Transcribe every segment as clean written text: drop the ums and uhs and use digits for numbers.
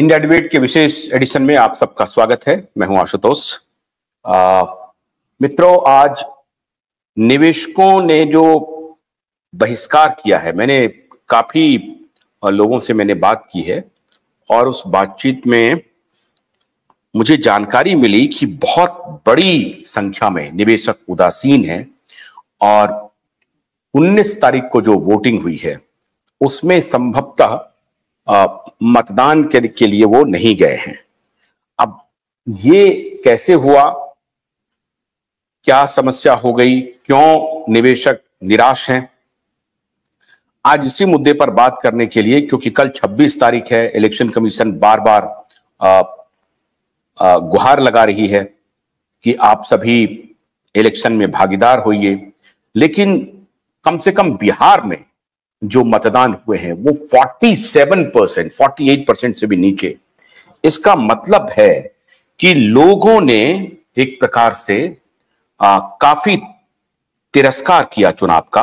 India debate के विशेष addition में आप सबका स्वागत है। मैं हूं आशुतोष। मित्रों, आज निवेशकों ने जो बहिष्कार किया है, मैंने काफी लोगों से मैंने बात की है और उस बातचीत में मुझे जानकारी मिली कि बहुत बड़ी संख्या में निवेशक उदासीन हैं और 19 तारीख को जो वोटिंग हुई है उसमें संभवतः मतदान के लिए वो नहीं गए हैं। अब ये कैसे हुआ, क्या समस्या हो गई, क्यों निवेशक निराश हैं, आज इसी मुद्दे पर बात करने के लिए, क्योंकि कल 26 तारीख है, इलेक्शन कमीशन बार बार गुहार लगा रही है कि आप सभी इलेक्शन में भागीदार होइए, लेकिन कम से कम बिहार में जो मतदान हुए हैं वो 47%, 48% से भी नीचे। इसका मतलब है कि लोगों ने एक प्रकार से काफी तिरस्कार किया चुनाव का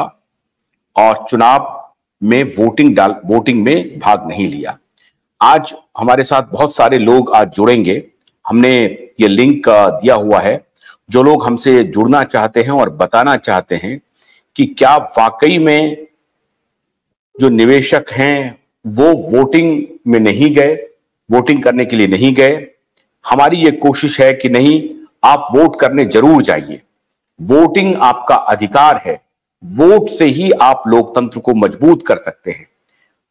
और चुनाव में वोटिंग में भाग नहीं लिया। आज हमारे साथ बहुत सारे लोग आज जुड़ेंगे। हमने ये लिंक दिया हुआ है। जो लोग हमसे जुड़ना चाहते हैं और बताना चाहते हैं कि क्या वाकई में जो निवेशक हैं वो वोटिंग में नहीं गए, वोटिंग करने के लिए नहीं गए, हमारी ये कोशिश है कि नहीं, आप वोट करने जरूर जाइए। वोटिंग आपका अधिकार है, वोट से ही आप लोकतंत्र को मजबूत कर सकते हैं।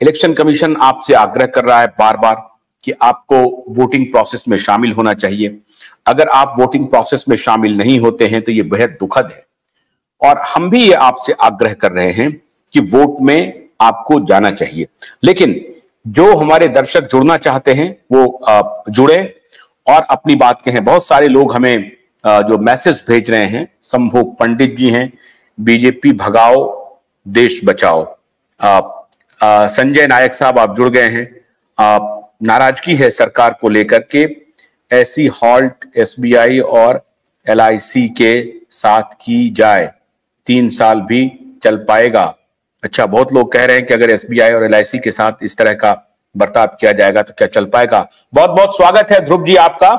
इलेक्शन कमीशन आपसे आग्रह कर रहा है बार बार कि आपको वोटिंग प्रोसेस में शामिल होना चाहिए। अगर आप वोटिंग प्रोसेस में शामिल नहीं होते हैं तो ये बेहद दुखद है और हम भी ये आपसे आग्रह कर रहे हैं कि वोट में आपको जाना चाहिए। लेकिन जो हमारे दर्शक जुड़ना चाहते हैं वो जुड़े और अपनी बात कहें। बहुत सारे लोग हमें जो मैसेज भेज रहे हैं, संभोग पंडित जी हैं, बीजेपी भगाओ देश बचाओ। संजय नायक साहब आप जुड़ गए हैं। नाराजगी है सरकार को लेकर के, ऐसी हॉल्ट एसबीआई और एलआईसी के साथ की जाए, 3 साल भी चल पाएगा। अच्छा, बहुत लोग कह रहे हैं कि अगर एसबीआई और एलआईसी के साथ इस तरह का बर्ताव किया जाएगा तो क्या चल पाएगा। बहुत बहुत स्वागत है ध्रुव जी आपका।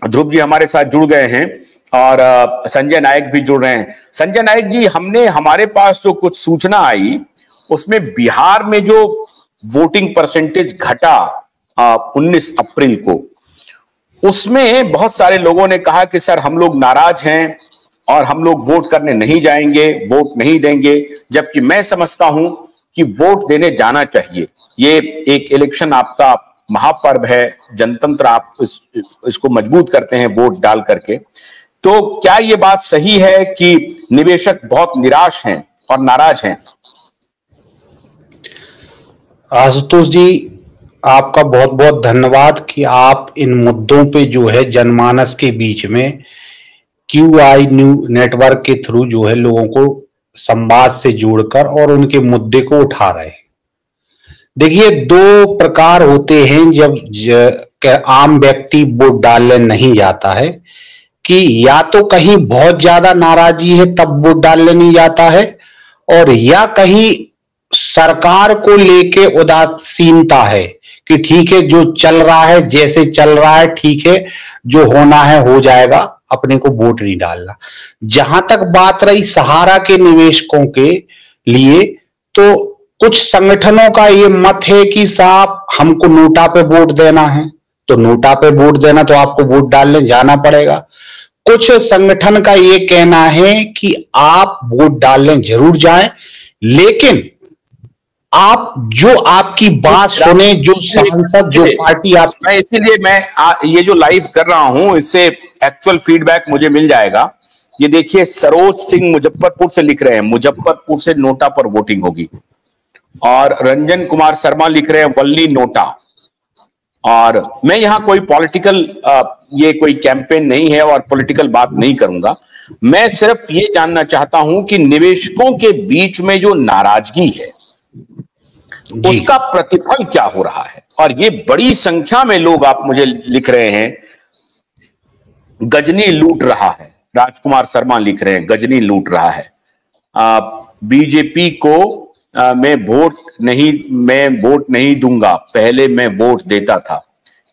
ध्रुव जी हमारे साथ जुड़ गए हैं और संजय नायक भी जुड़ रहे हैं। संजय नायक जी, हमारे पास जो कुछ सूचना आई उसमें बिहार में जो वोटिंग परसेंटेज घटा 19 अप्रैल को, उसमें बहुत सारे लोगों ने कहा कि सर हम लोग नाराज हैं और हम लोग वोट करने नहीं जाएंगे, वोट नहीं देंगे। जबकि मैं समझता हूं कि वोट देने जाना चाहिए। ये एक इलेक्शन आपका महापर्व है, जनतंत्र, आप इसको मजबूत करते हैं वोट डाल करके। तो क्या ये बात सही है कि निवेशक बहुत निराश हैं और नाराज हैं? आशुतोष जी, आपका बहुत बहुत धन्यवाद कि आप इन मुद्दों पे जो है जनमानस के बीच में QI न्यू नेटवर्क के थ्रू जो है लोगों को संवाद से जोड़कर और उनके मुद्दे को उठा रहे हैं। देखिए, 2 प्रकार होते हैं जब आम व्यक्ति वोट डालने नहीं जाता है, कि या तो कहीं बहुत ज्यादा नाराजगी है तब वोट डालने नहीं जाता है, और या कहीं सरकार को लेके उदासीनता है कि ठीक है जो चल रहा है जैसे चल रहा है ठीक है, जो होना है हो जाएगा, अपने को वोट नहीं डालना। जहां तक बात रही सहारा के निवेशकों के लिए, तो कुछ संगठनों का ये मत है कि साहब हमको नोटा पे वोट देना है, तो नोटा पे वोट देना तो आपको वोट डालने जाना पड़ेगा। कुछ संगठन का ये कहना है कि आप वोट डालने जरूर जाएं, लेकिन आप जो आपकी बात सुने, जो सांसद, जो पार्टी आप, मैं इसीलिए ये जो लाइव कर रहा हूं इससे एक्चुअल फीडबैक मुझे मिल जाएगा। ये देखिए, सरोज सिंह मुजफ्फरपुर से लिख रहे हैं, मुजफ्फरपुर से नोटा पर वोटिंग होगी। और रंजन कुमार शर्मा लिख रहे हैं वल्ली नोटा। और मैं यहां कोई पॉलिटिकल ये कोई कैंपेन नहीं है और पॉलिटिकल बात नहीं करूंगा। मैं सिर्फ ये जानना चाहता हूं कि निवेशकों के बीच में जो नाराजगी है उसका प्रतिफल क्या हो रहा है। और ये बड़ी संख्या में लोग आप मुझे लिख रहे हैं गजनी लूट रहा है। राजकुमार शर्मा लिख रहे हैं गजनी लूट रहा है। बीजेपी को मैं वोट नहीं दूंगा, पहले मैं वोट देता था।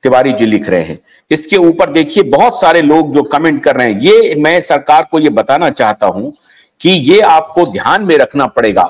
तिवारी जी लिख रहे हैं। इसके ऊपर देखिए बहुत सारे लोग जो कमेंट कर रहे हैं, ये मैं सरकार को ये बताना चाहता हूं कि ये आपको ध्यान में रखना पड़ेगा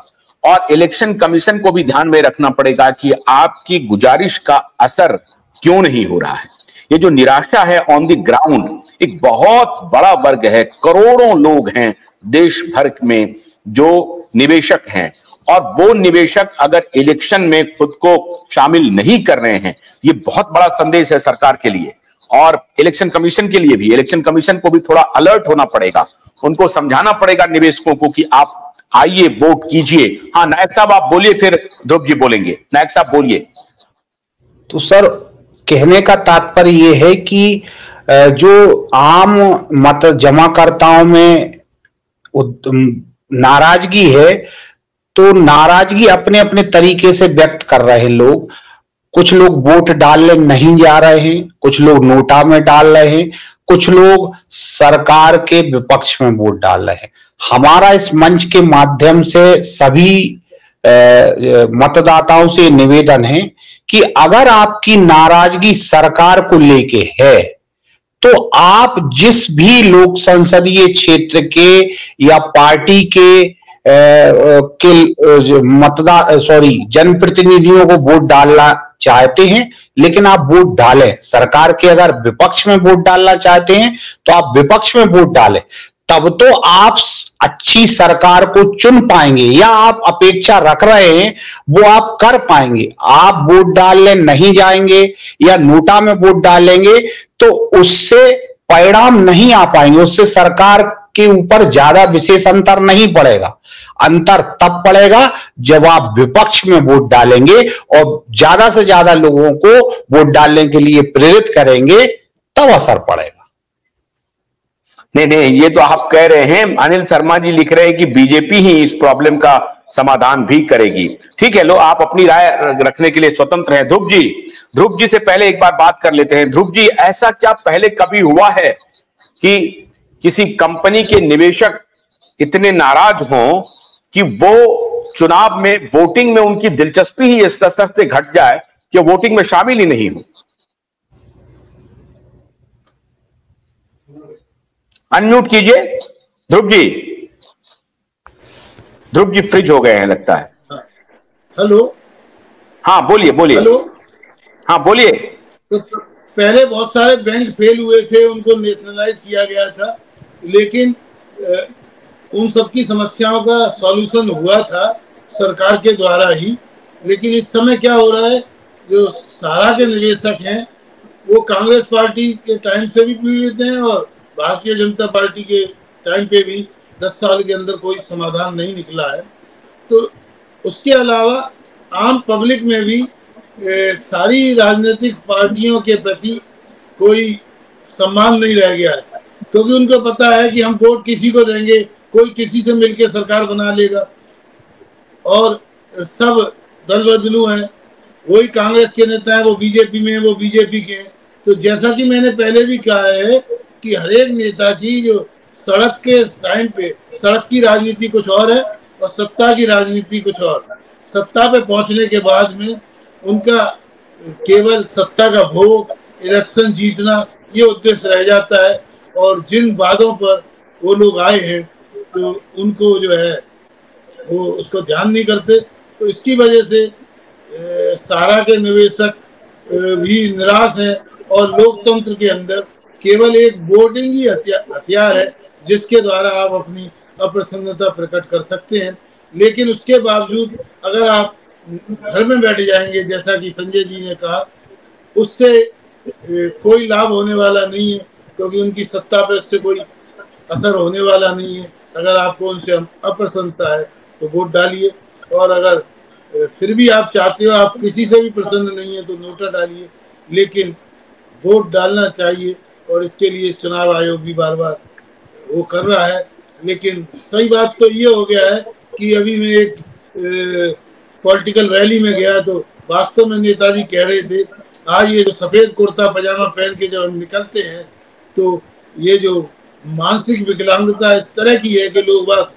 और इलेक्शन कमीशन को भी ध्यान में रखना पड़ेगा कि आपकी गुजारिश का असर क्यों नहीं हो रहा है। ये जो निराशा है ऑन द ग्राउंड, एक बहुत बड़ा वर्ग है, करोड़ों लोग हैं देश भर में जो निवेशक हैं, और वो निवेशक अगर इलेक्शन में खुद को शामिल नहीं कर रहे हैं, ये बहुत बड़ा संदेश है सरकार के लिए और इलेक्शन कमीशन के लिए भी। इलेक्शन कमीशन को भी थोड़ा अलर्ट होना पड़ेगा, उनको समझाना पड़ेगा निवेशकों को कि आप आइए वोट कीजिए। हाँ नायक साहब आप बोलिए, फिर ध्रुव जी बोलेंगे। नायक साहब बोलिए। तो सर कहने का तात्पर्य यह है कि जो आम मत जमाकर्ताओं में नाराजगी है, तो नाराजगी अपने अपने तरीके से व्यक्त कर रहे हैं लोग। कुछ लोग वोट डालने नहीं जा रहे हैं, कुछ लोग नोटा में डाल रहे हैं, कुछ लोग सरकार के विपक्ष में वोट डाल रहे हैं। हमारा इस मंच के माध्यम से सभी मतदाताओं से निवेदन है कि अगर आपकी नाराजगी सरकार को लेके है, तो आप जिस भी लोक संसदीय क्षेत्र के या पार्टी के जनप्रतिनिधियों को वोट डालना चाहते हैं, लेकिन आप वोट डालें। सरकार के अगर विपक्ष में वोट डालना चाहते हैं तो आप विपक्ष में वोट डालें, तब तो आप अच्छी सरकार को चुन पाएंगे, या आप अपेक्षा रख रहे हैं वो आप कर पाएंगे। आप वोट डालने नहीं जाएंगे या नोटा में वोट डालेंगे तो उससे परिणाम नहीं आ पाएंगे, उससे सरकार के ऊपर ज्यादा विशेष अंतर नहीं पड़ेगा। अंतर तब पड़ेगा जब आप विपक्ष में वोट डालेंगे और ज्यादा से ज्यादा लोगों को वोट डालने के लिए प्रेरित करेंगे, तब असर पड़ेगा। नहीं, ये तो आप कह रहे हैं। अनिल शर्मा जी लिख रहे हैं कि बीजेपी ही इस प्रॉब्लम का समाधान भी करेगी। ठीक है, लो आप अपनी राय रखने के लिए स्वतंत्र हैं। ध्रुव जी से पहले एक बार बात कर लेते हैं। ध्रुव जी, ऐसा क्या पहले कभी हुआ है कि किसी कंपनी के निवेशक इतने नाराज हों कि वो चुनाव में, वोटिंग में उनकी दिलचस्पी ही इस तरह से घट जाए कि वोटिंग में शामिल ही नहीं हो? अनम्यूट कीजिए ध्रुव जी। ध्रुव जी फ्रिज हो गए हैं लगता है। हेलो। हाँ बोलिए। हेलो। हाँ बोलिए। तो पहले बहुत सारे बैंक फेल हुए थे, उनको नेशनलाइज किया गया था, लेकिन उन सबकी समस्याओं का सॉल्यूशन हुआ था सरकार के द्वारा ही। लेकिन इस समय क्या हो रहा है, जो सारा के निवेशक हैं वो कांग्रेस पार्टी के टाइम से भी पीड़ित हैं और भारतीय जनता पार्टी के टाइम पे भी 10 साल के अंदर कोई समाधान नहीं निकला है। तो उसके अलावा आम पब्लिक में भी सारी राजनीतिक पार्टियों के प्रति कोई सम्मान नहीं रह गया है, क्योंकि उनको पता है कि हम वोट किसी को देंगे, कोई किसी से मिलकर सरकार बना लेगा, और सब दल बदलू हैं। वही कांग्रेस के नेता हैं, वो बीजेपी में हैं, वो बीजेपी के हैं। तो जैसा कि मैंने पहले भी कहा है कि हर एक नेता की जो सड़क के टाइम पे, सड़क की राजनीति कुछ और है और सत्ता की राजनीति कुछ और। सत्ता पे पहुंचने के बाद में उनका केवल सत्ता का भोग, इलेक्शन जीतना, ये उद्देश्य रह जाता है, और जिन वादों पर वो लोग आए हैं तो उनको जो है वो उसको ध्यान नहीं करते। तो इसकी वजह से सारा के निवेशक भी निराश हैं, और लोकतंत्र के अंदर केवल एक वोटिंग ही हथियार है जिसके द्वारा आप अपनी अप्रसन्नता प्रकट कर सकते हैं। लेकिन उसके बावजूद अगर आप घर में बैठ जाएंगे, जैसा कि संजय जी ने कहा, उससे कोई लाभ होने वाला नहीं है, क्योंकि उनकी सत्ता पर उससे कोई असर होने वाला नहीं है। अगर आपको उनसे अप्रसन्नता है तो वोट डालिए, और अगर फिर भी आप चाहते हो, आप किसी से भी प्रसन्न नहीं है, तो नोटा डालिए, लेकिन वोट डालना चाहिए। और इसके लिए चुनाव आयोग भी बार बार वो कर रहा है। लेकिन सही बात तो ये हो गया है कि अभी मैं एक पॉलिटिकल रैली में गया, तो वास्तव में नेताजी कह रहे थे, आज ये जो सफेद कुर्ता पजामा पहन के जब हम निकलते हैं, तो ये जो मानसिक विकलांगता इस तरह की है कि लोग बात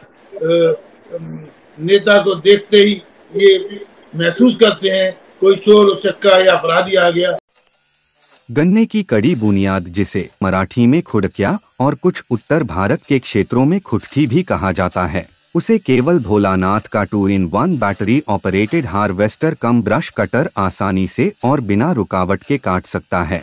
नेता को देखते ही ये महसूस करते हैं कोई चोर उचक्का या अपराधी आ गया। गन्ने की कड़ी बुनियाद, जिसे मराठी में खुडक्या और कुछ उत्तर भारत के क्षेत्रों में खुटकी भी कहा जाता है, उसे केवल भोलानाथ का 2-in-1 बैटरी ऑपरेटेड हार्वेस्टर कम ब्रश कटर आसानी से और बिना रुकावट के काट सकता है।